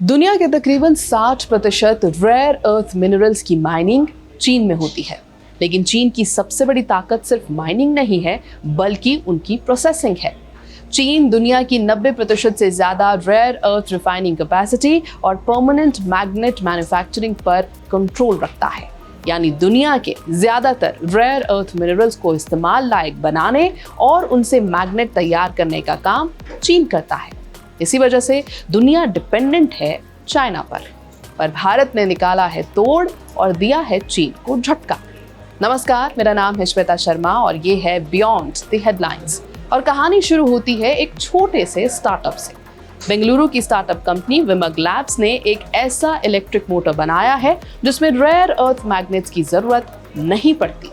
दुनिया के तकरीबन 60% रेयर अर्थ मिनरल्स की माइनिंग चीन में होती है। लेकिन चीन की सबसे बड़ी ताकत सिर्फ माइनिंग नहीं है, बल्कि उनकी प्रोसेसिंग है। चीन दुनिया की 90% से ज्यादा रेयर अर्थ रिफाइनिंग कैपेसिटी और परमानेंट मैग्नेट मैन्युफैक्चरिंग पर कंट्रोल रखता है। यानी दुनिया के ज्यादातर रेयर अर्थ मिनरल्स को इस्तेमाल लायक बनाने और उनसे मैग्नेट तैयार करने का काम चीन करता है। इसी वजह से दुनिया डिपेंडेंट है चाइना पर भारत ने निकाला है तोड़ और दिया है चीन को झटका। नमस्कार, मेरा नाम है श्वेता शर्मा और ये है बियॉन्ड द हेडलाइंस। और कहानी शुरू होती है एक छोटे से स्टार्टअप से। बेंगलुरु की स्टार्टअप कंपनी विमग लैब्स ने एक ऐसा इलेक्ट्रिक मोटर बनाया है जिसमें रेयर अर्थ मैग्नेट्स की जरूरत नहीं पड़ती।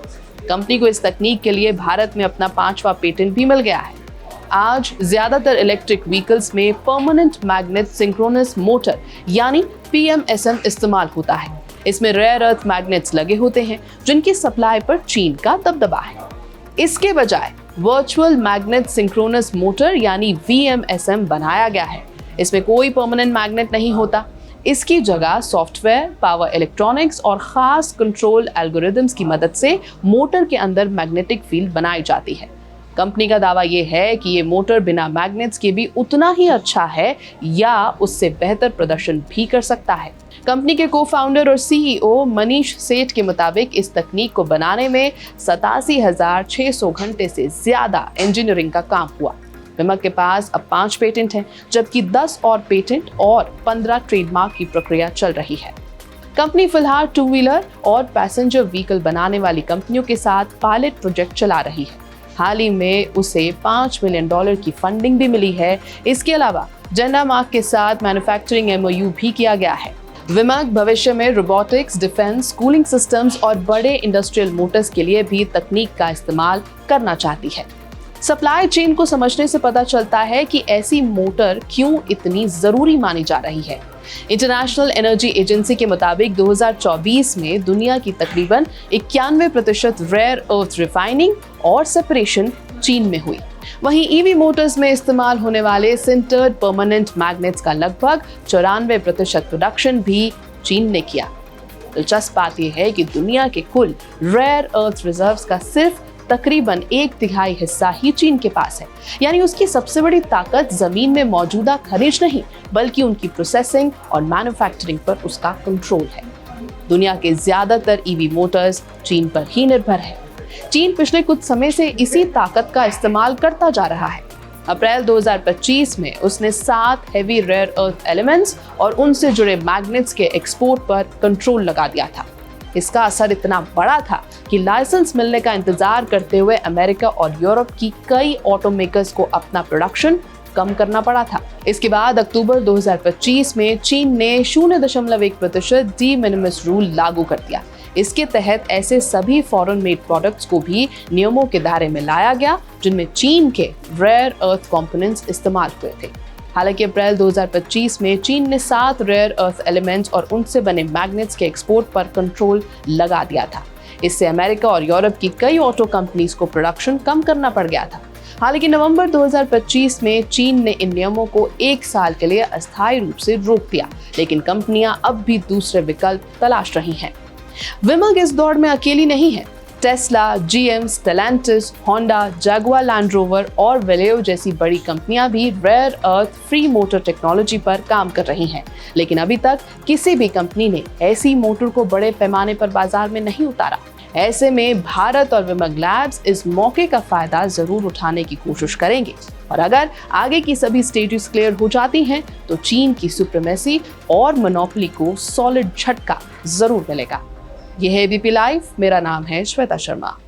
कंपनी को इस तकनीक के लिए भारत में अपना 5वां पेटेंट भी मिल गया है। आज ज्यादातर इलेक्ट्रिक व्हीकल्स में परमानेंट मैग्नेट सिंक्रोनस मोटर यानी PMSM इस्तेमाल होता है। इसमें रेयर अर्थ मैग्नेट्स लगे होते हैं जिनकी सप्लाई पर चीन का दबदबा है। इसके बजाय वर्चुअल मैग्नेट सिंक्रोनस मोटर यानी VMSM बनाया गया है। इसमें कोई परमानेंट मैग्नेट नहीं होता। इसकी जगह सॉफ्टवेयर, पावर इलेक्ट्रॉनिक्स और खास कंट्रोल एल्गोरिदम्स की मदद से मोटर के अंदर मैग्नेटिक फील्ड बनाई जाती है। कंपनी का दावा यह है कि ये मोटर बिना मैग्नेट्स के भी उतना ही अच्छा है या उससे बेहतर प्रदर्शन भी कर सकता है। कंपनी के को-फाउंडर और CEO मनीष सेठ के मुताबिक इस तकनीक को बनाने में 87,600 घंटे से ज्यादा इंजीनियरिंग का काम हुआ। विमग के पास अब 5 पेटेंट हैं, जबकि 10 और पेटेंट और 15 ट्रेडमार्क की प्रक्रिया चल रही है। कंपनी फिलहाल 2 व्हीलर और पैसेंजर व्हीकल बनाने वाली कंपनियों के साथ पायलट प्रोजेक्ट चला रही है। हाल ही में उसे $5 मिलियन की फंडिंग भी मिली है। इसके अलावा डेनमार्क के साथ मैन्युफैक्चरिंग MOU भी किया गया है। विमग भविष्य में रोबोटिक्स, डिफेंस, कूलिंग सिस्टम्स और बड़े इंडस्ट्रियल मोटर्स के लिए भी तकनीक का इस्तेमाल करना चाहती है। सप्लाई चेन को समझने से पता चलता है कि ऐसी मोटर क्यों इतनी जरूरी मानी जा रही है। इंटरनेशनल एनर्जी एजेंसी के मुताबिक 2024 में दुनिया की तकरीबन 91% रेयर अर्थ रिफाइनिंग और सेपरेशन चीन में हुई। वहीं EV मोटर्स में इस्तेमाल होने वाले सिंटर्ड परमानेंट मैग्नेट्स का लगभग 94% प्रोडक्शन भी चीन ने किया। दिलचस्प बात यह है कि दुनिया के कुल रेयर अर्थ रिजर्व्स का सिर्फ तकरीबन 1/3 हिस्सा ही चीन के पास है। यानी उसकी सबसे बड़ी ताकत जमीन में मौजूदा खनिज नहीं, बल्कि उनकी प्रोसेसिंग और मैन्युफैक्चरिंग पर उसका कंट्रोल है। दुनिया के ज्यादातर EV मोटर्स चीन पर ही निर्भर है। चीन पिछले कुछ समय से इसी ताकत का इस्तेमाल करता जा रहा है। अप्रैल 2025 में उसने 7 हेवी रेयर अर्थ एलिमेंट्स और उनसे जुड़े मैग्नेट्स के एक्सपोर्ट पर कंट्रोल लगा दिया था। इसका असर इतना बड़ा था कि लाइसेंस मिलने का इंतजार करते हुए अमेरिका और यूरोप की कई ऑटोमेकर्स को अपना प्रोडक्शन कम करना पड़ा था। इसके बाद अक्टूबर 2025 में चीन ने 0.1% डी मिनिमस रूल लागू कर दिया। इसके तहत ऐसे सभी फॉरेन मेड प्रोडक्ट्स को भी नियमों के दायरे में लाया गया जिनमें चीन के रेयर अर्थ कंपोनेंट्स इस्तेमाल हुए थे। हालांकि अप्रैल 2025 में चीन ने 7 रेयर अर्थ एलिमेंट्स और उनसे बने मैग्नेट्स के एक्सपोर्ट पर कंट्रोल लगा दिया था। इससे अमेरिका और यूरोप की कई ऑटो कंपनीज को प्रोडक्शन कम करना पड़ गया था। हालांकि नवंबर 2025 में चीन ने इन नियमों को 1 साल के लिए अस्थायी रूप से रोक दिया, लेकिन कंपनियां अब भी दूसरे विकल्प तलाश रही हैं। विमग इस दौड़ में अकेली नहीं है। Tesla, GM, Stellantis, Honda, Jaguar Land Rover और वेलेयो जैसी बड़ी कंपनियां भी rare earth free motor technology पर काम कर रही हैं। लेकिन अभी तक किसी भी कंपनी ने ऐसी मोटर को बड़े पैमाने पर बाजार में नहीं उतारा। ऐसे में भारत और विमग लैब्स इस मौके का फायदा जरूर उठाने की कोशिश करेंगे। और अगर आगे की सभी स्टेजेस क्लियर हो जाती हैं तो चीन की सुप्रीमेसी और मोनोपोली को सॉलिड झटका जरूर मिलेगा। यह है ABP लाइव। मेरा नाम है श्वेता शर्मा।